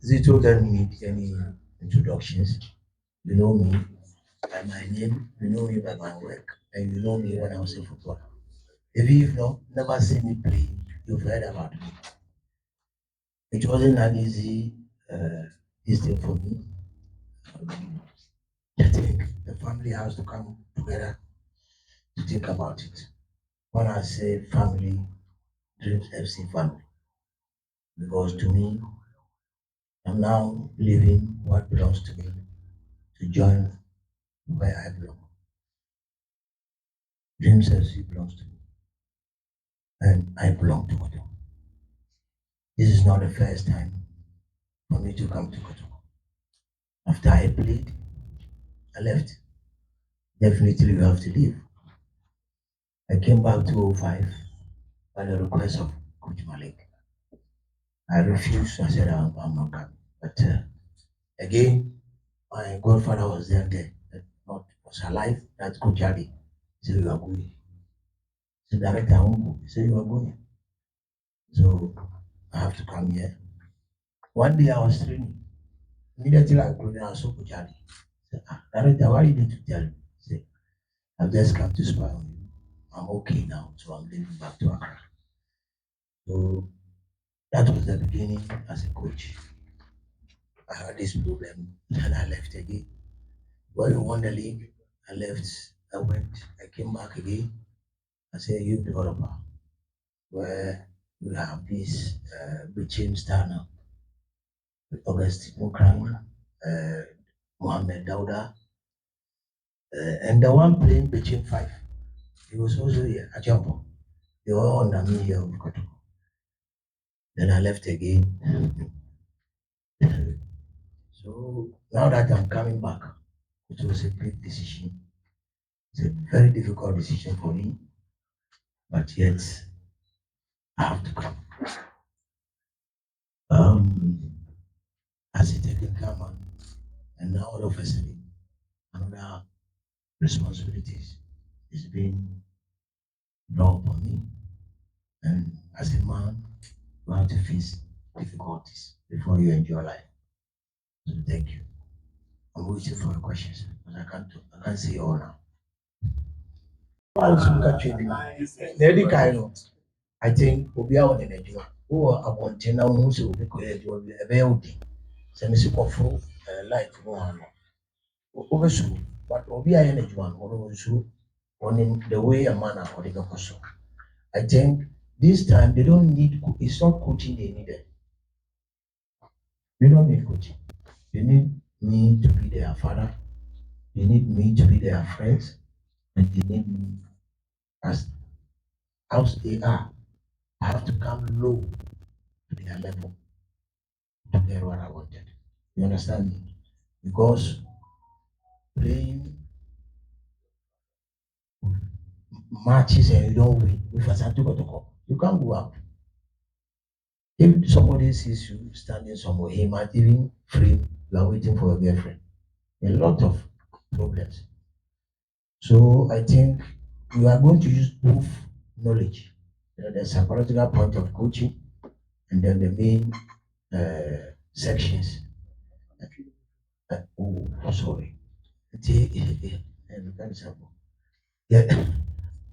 Zito doesn't need any introductions. You know me by my name, you know me by my work, and you know me when I was a footballer. If you've never seen me play, you've heard about me. It wasn't an easy thing for me. Um, I think the family has to come together to think about it. When I say family, Dreams FC family, because to me, I'm now leaving what belongs to me to join where I belong. Dreams FC belongs to me, and I belong to Koto. This is not the first time for me to come to Koto. After I played, I left. Definitely, you have to leave. I came back to '05 by the request of Coach Malik. I refused. I said, I'm not coming. But again, my godfather was there, not was alive. That's Coach Ali. He said, you are going. So director, I won't go. He said, you are going. So I have to come here. One day I was training. Immediately I closed I saw Coach Ali. I said, director, why you need to tell me? He said, I've just come to spy on you. I'm okay now, so I'm leaving back to Accra. So that was the beginning as a coach. I had this problem and I left again. When we won the league, I left, I went, I came back again as a youth developer where we have this Bichim star now, August Mukran, uh, Mohammed Dauda, and the one playing Bichim 5. He was also here, a jumper. They were all under me here of Koto. Then I left again. So now that I'm coming back, it was a big decision. It's a very difficult decision for me, but yet I have to come. Um, as a technical man, and now all of a sudden, another responsibilities is being brought upon me. And as a man, you have to face difficulties before you enjoy life. So thank you. I'm waiting for your questions, but I can't say all now. Also, look at you. The kind of, I think, will be out in the job. Who are wanting now, who will be quiet, will be a building. Send me support for life. Over so, but will be a energy one, or so, on in the way a manner or the person. I think this time they don't need, it's not coaching they needed. They don't need coaching. They need me to be their father. They need me to be their friends. And they need me as they are. I have to come low to their level to get what I wanted. You understand me? Because playing matches and you don't win, if I to go, you can't go out. If somebody sees you standing somewhere, he might even frame you are waiting for your girlfriend. A lot of problems. So I think we are going to use both knowledge, the psychological point of coaching, and then the main sections. Oh, sorry. Yeah,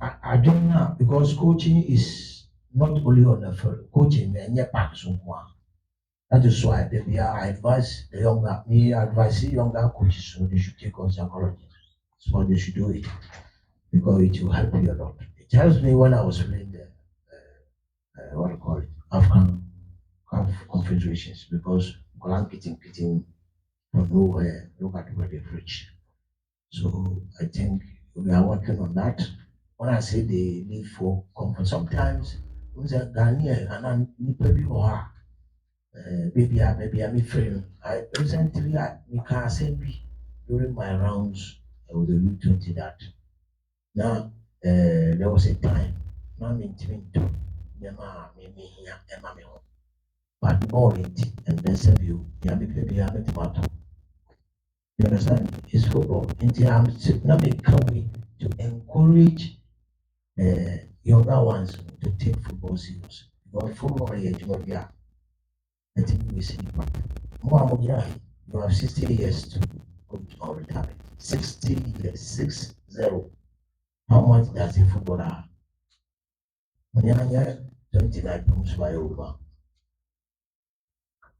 I don't know because coaching is not only on the field. Coaching and yeah, back so one. That is why I advise the younger me advise the younger coaches so they should take on psychology. So they should do it because it will help you a lot. It helps me when I was playing the what do you call it Afghan confederations because Golan getting from nowhere look at where they've reached. So I think we are working on that. When I say they need for comfort, sometimes when say Ghanaian and I'm maybe or maybe I'm afraid. I recently I can say during my rounds with the U20 that now there was a time now I'm intimate to me here Emma me home. But more it and then say you maybe I'm a tomato. You understand? It's football. And I'm now becoming to encourage younger ones to take football serious. Because football is what we are. I think we see. You have 60 years to go to retirement. 60 years, 60. How much does a footballer have? When you're 29 comes by over,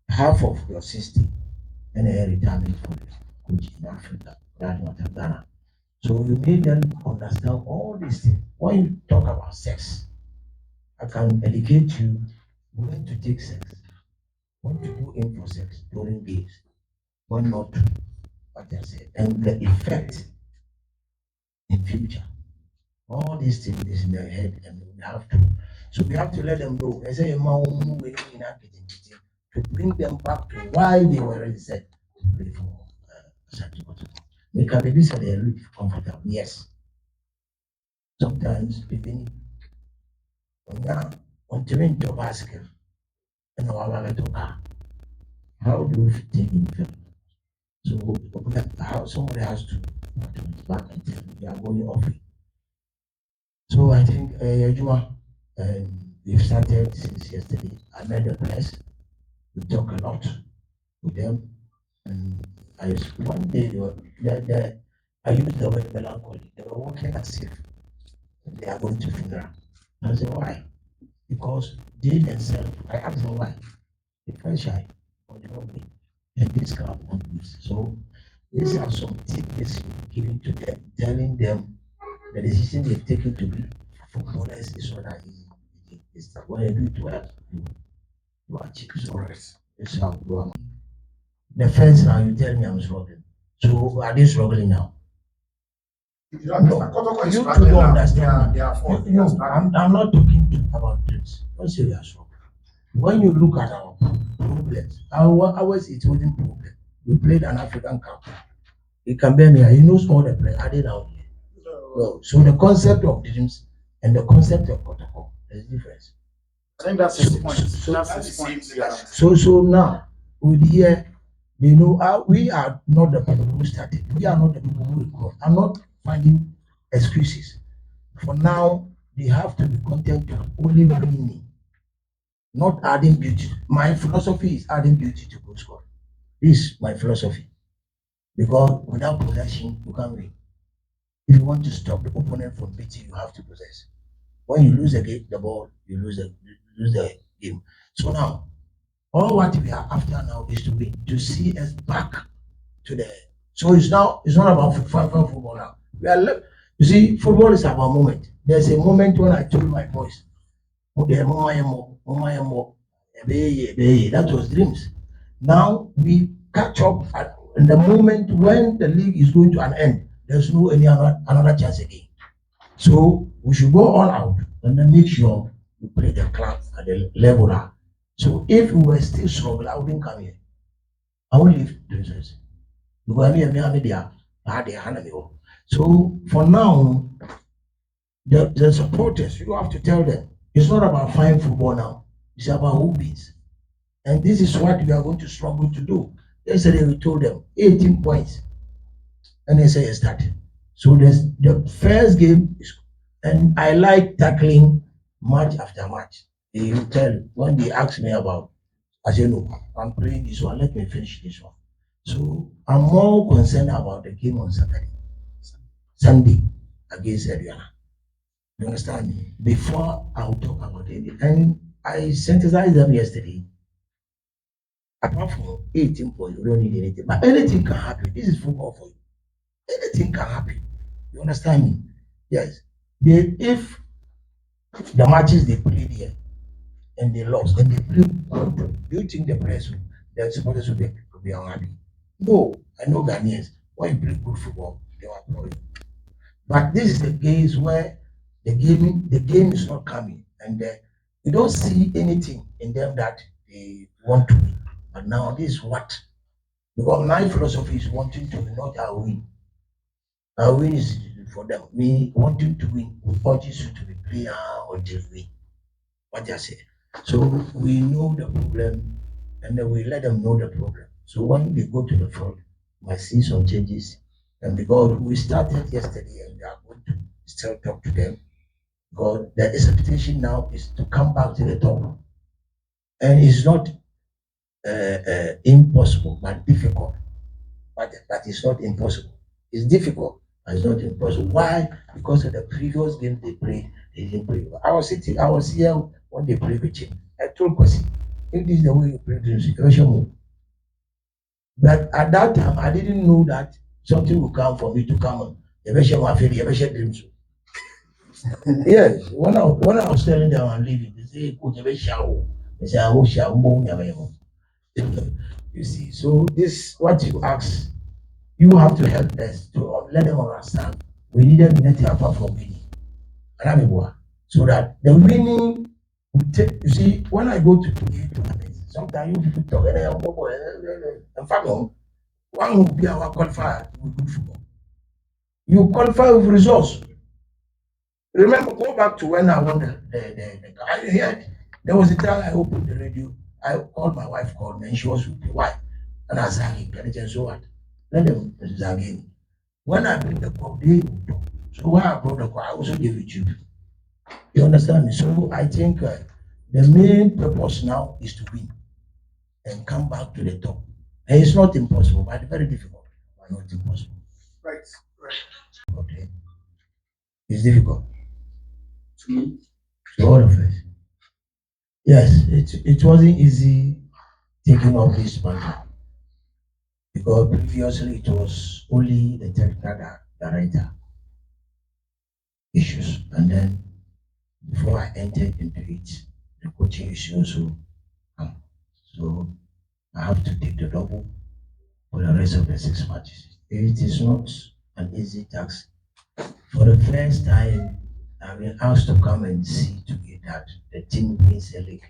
half of your 60 and a retirement for coach in Africa, that not Ghana. So you made them understand all these things. When you talk about sex, I can educate you when to take sex, when to go in for sex during days, when not to, what I said, and the effect in future. All these things is in their head, and we have to. So we have to let them know. I say, to bring them back to why they were already said to pray for Santiago. They can be so they look comfortable. Yes, sometimes even now, on terrain to basket, and our car, how do you take it? So how somebody has to back and tell you are going off. So I think Juma, we've started since yesterday. I met the press. We talk a lot with them, and one day I used the word melancholy. They were walking as if they are going to funeral. I said why? Because they themselves. I asked them why. They felt shy or they don't win, and this crowd won't lose. So these are some tips given to them, telling them the decision they've taken to be footballers is not that easy. It's that when you do it well, you achieve success. It's how you are. The first now you tell me I'm struggling. So are they struggling now? You don't No, understand. Kotoko is you two struggling don't now. understand. They are fourth. They No, are struggling. I'm not talking about this. Don't say we are struggling. When you look at our problems, ours it wasn't problem. We played an African Cup. He can bear me. He knows all the players. Are they down here? No. So the concept of dreams and the concept of protocol, there's difference. I think that's 6 points. So That's 6 points. Yeah. so now with here, they know we are not the people who started. We are not the people who record. I'm not finding excuses. For now, they have to be content to only winning, not adding beauty. My philosophy is adding beauty to goal score. This is my philosophy. Because without possession, you can't win. If you want to stop the opponent from beating, you have to possess. When you lose the ball, you lose the game. So now, all what we are after now is to win, to see us back to the. So it's not about football now. We are you see, football is about moment. There's a moment when I told my boys, "Okay, that was dreams. Now we catch up in the moment when the league is going to an end. There's no any another chance again. So we should go all out and then make sure we play the club at the level now. So if we were still struggling, I wouldn't come here. I won't leave the business. Because I had a hand. So for now, the supporters, you have to tell them it's not about fine football now. It's about who beats. And this is what we are going to struggle to do. Yesterday we told them 18 points. And they say it's started. So there's the first game is, and I like tackling match after match. They will tell when they ask me about, I say no, I'm playing this one, let me finish this one. So I'm more concerned about the game on Sunday against Ariana. You understand me? Before I'll talk about it. And I synthesized them yesterday. Apart from 18 points, you don't need anything. But anything can happen. This is football for you. Anything can happen. You understand me? Yes. If the matches they played here and they lost and they played good, do you think the supporters will be unhappy? No, I know Ghanaians. When you play good football, they will applaud you. But this is the case where the game is not coming, and you don't see anything in them that they want to win. But now this is what, because my philosophy is wanting to win, not our win. Our win is for them. Me wanting to win, we want you to be player until we what I say. So we know the problem, and then we let them know the problem. So when they go to the front, we might see some changes. And because we started yesterday and we are going to still talk to them, because the expectation now is to come back to the top. And it's not impossible, but difficult. But it's not impossible. It's difficult, but it's not impossible. Why? Because of the previous game they played, they didn't play well. I was here when they played with him. I told Kwesi, if this is the way you play this, you should move. But at that time, I didn't know that something will come for me to come on. Eventually, dreams. Yes, when I was telling them I'm leaving, they say, "Coach, they say, I wish I won't." You see, so this what you ask, you have to help us to let them understand. We needed nothing apart from winning. Anamibua. So that the winning will take, you see, when I go to play tournaments, sometimes you people talk, and family, one will be our qualifier with good football. You qualify with results. Remember, go back to when I won the I heard there was a time I opened the radio. I called my wife, called me, and she was with me. Why? And I sang it. So what? Let them sing it. When I bring the call, they will talk. So when I brought the call, I also gave it to you. You understand me? So I think the main purpose now is to win and come back to the top. And it's not impossible, but very difficult. But not impossible. Right, right. Okay. It's difficult To me, to all of us. Yes, it wasn't easy taking up this matter because previously it was only the technical director issues. And then before I entered into it, the coaching issue also come. So I have to take the double for the rest of the 6 matches. It is not an easy task. For the first time, I've been asked to come and see to it that the team wins the league.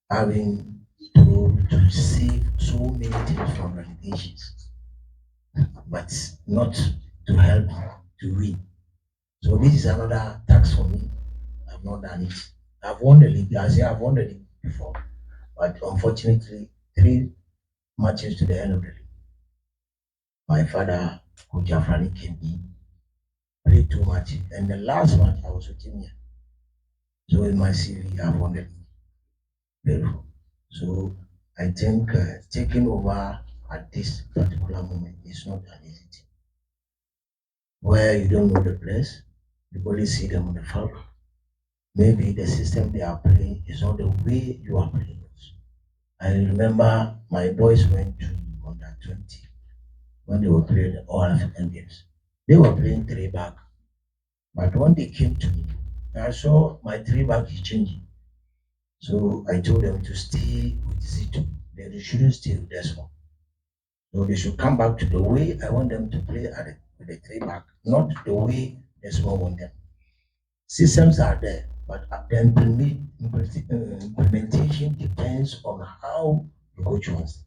Having to save so many teams from relegations, but not to help to win. So this is another task for me. I've not done it. I've won the league. I say I've won the league before, but unfortunately, 3 matches to the end of the league, my father, Coach Afrani, came in, played 2 matches, and the last match I was with him here. So in my CV, I've won the league. Beautiful. So I think taking over at this particular moment is not an easy thing. Where you don't know the players, you only see them on the field. Maybe the system they are playing is not the way you are playing. I remember my boys went to under 20 when they were playing all African games. They were playing 3 back, but when they came to me, I saw my 3 back is changing. So I told them to stay with Zito. They shouldn't stay with this one. So they should come back to the way I want them to play with the 3 back, not the way the small want them. Systems are there, but the implementation depends on how the coach wants it.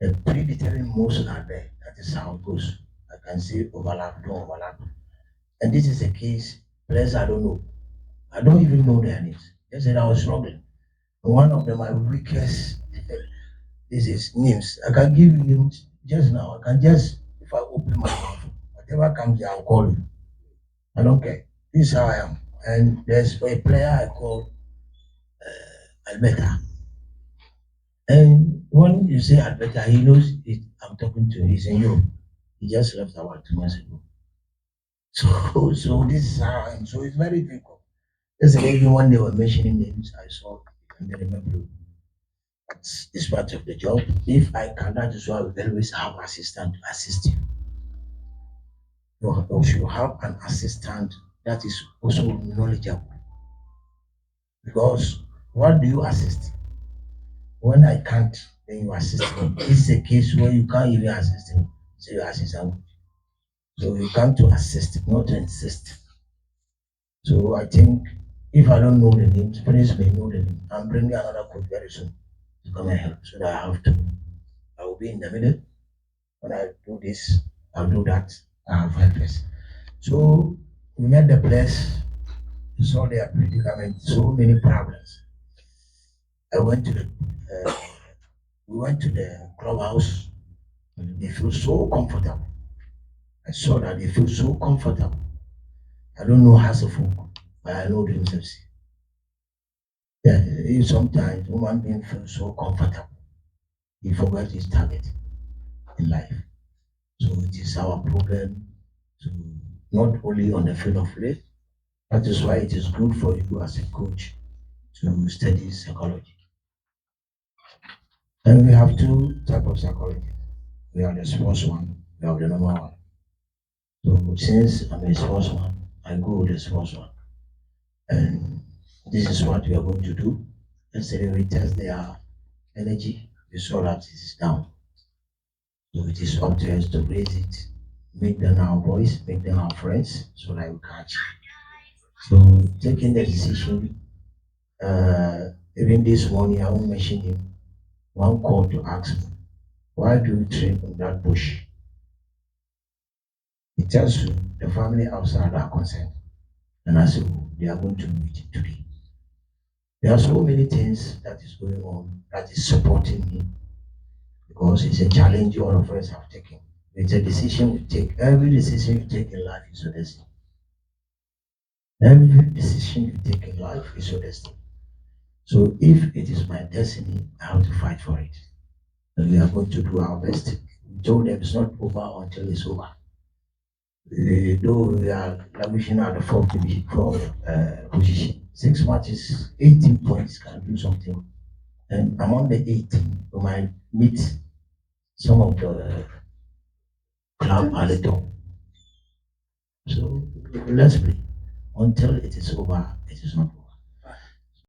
The predetermined moves are there. That is how it goes. I can say overlap, don't overlap. And this is the case. Players I don't know. I don't even know their names. They said I was struggling. One of them, my weakest, this is names. I can give you names just now. I can just, if I open my mouth, whatever comes here, I'll call you. I don't care. This is how I am. And there's a player I call Alberta. And when you say Alberta, he knows it, I'm talking to him. He's in Europe. He just left about 2 months ago. So this is how I am. So it's very difficult. Yesterday, even when they were mentioning names, I saw and I remember it's part of the job. If I can, that is why we always have assistant to assist you. You should have an assistant that is also knowledgeable. Because what do you assist? When I can't, then you assist me. This is a case where you can't even assist me. So you assist me. So you come to assist, not to insist. So I think if I don't know the names, please may know the name. I'm bringing another coach very soon to come and help. So that I have to. I will be in the middle. When I do this, I'll do that. I have helpers. So we met the place, saw their predicament, so many problems. I went to the we went to the clubhouse. They feel so comfortable. I saw that they feel so comfortable. I don't know Hasselfolk, but I know themselves. Yeah, sometimes human beings feel so comfortable. he forgot his target in life. So it is our problem to not only on the field of play. That is why it is good for you as a coach to study psychology. And we have two type of psychology. We have the sports one, we have the normal one. So since I'm a sports one, I go with the sports one. And this is what we are going to do. Yesterday we test their energy. We saw that it is down. So it is up to us to raise it, make them our boys, make them our friends, so that we catch. So taking the decision, even this morning I won't mention him. One call to ask me, why do you train on that bush? It tells you the family outside are concerned. And I said, oh, they are going to meet today. There are so many things that is going on that is supporting me because it's a challenge all of us have taken. It's a decision we take. Every decision you take in life is your destiny. Every decision you take in life is your destiny. So if it is my destiny, I have to fight for it. And we are going to do our best. We told them it's not over until it's over. Though we are languishing at the fourth division, fourth position, 6 matches, 18 points can do something. And among the 18, we might meet some of the club at the top. So let's play. Until it is over, it is not over.